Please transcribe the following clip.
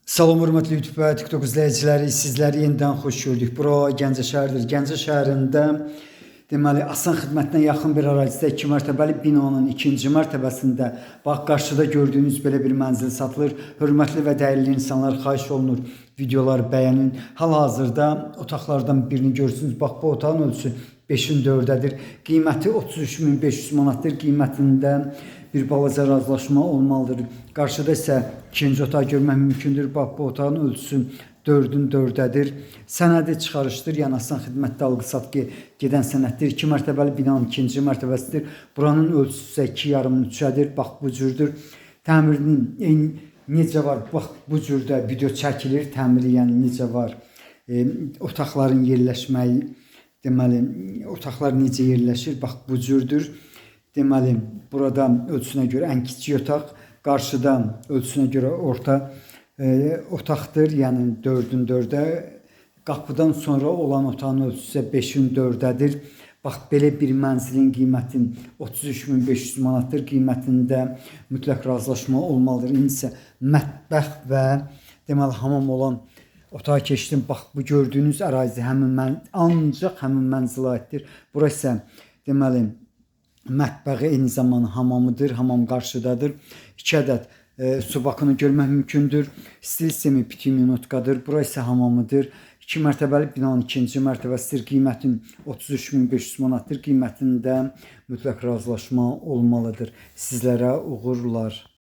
Salam hörmətli YouTube və TikTok izləyiciləri, sizləri yenidən xoş gördük. Bura Gəncə şəhəridir. Gəncə şəhərində deməli Asan xidmətinə yaxın bir ərazidə 2 mərtəbəli binanın 2-ci mərtəbəsində bax qarşıda gördüyünüz belə bir mənzil satılır. Hörmətli və dəyərli insanlar, xahiş olunur videoları bəyənin. Hal-hazırda otaqlardan birini görürsünüz. Bax bu otağın ölçüsü 5-in 4-dədir. Qiyməti 33.500 manatdır. Qiymətində bir balaca razılaşma olmalıdır. Qarşıda isə ikinci otağı görmək mümkündür. Bax bu otağın ölçüsü 4-ün 4-dədir. Sənədi çıxarışdır. Yəni Asan xidmətdə alqı-satqı gedən sənəddir. 2 mərtəbəli binanın 2-ci mərtəbəsidir. Buranın ölçüsü isə 2,5-3-dədir. Bax bu cürdür. Təmirinin necə var? Bax bu cürdə video çəkilir. Təmiri yəni necə var? Otaqların yerləşməyi, deməli otaqlar necə yerləşir? Bax bu cürdür. Deməli burada ölçüsünə görə ən kiçik otaq, qarşıda ölçüsünə görə orta otaqdır. Yəni 4-ün 4-də. Qapıdan sonra olan otağın ölçüsü 5-in 4-dədir. Bax belə bir mənzilin qiyməti 33.500 manatdır. Qiymətində mütləq razılaşma olmalıdır. İndi isə mətbəx və deməli hamam olan otağa keçdim. Bax bu gördüyünüz ərazi ancaq həmin mənzilə aiddir. Bura isə deməli mətbəxi eyni zamanda hamamıdır. Hamam qarşıdadır. 2 ədəd su bakını görmək mümkündür. Stil sistemi pitiminotkadır. Bura isə hamamıdır. 2 mərtəbəli binanın 2-ci mərtəbəsidir. Qiymətin 33.500 manatdır. Qiymətində mütləq razılaşma olmalıdır. Sizlərə uğurlar.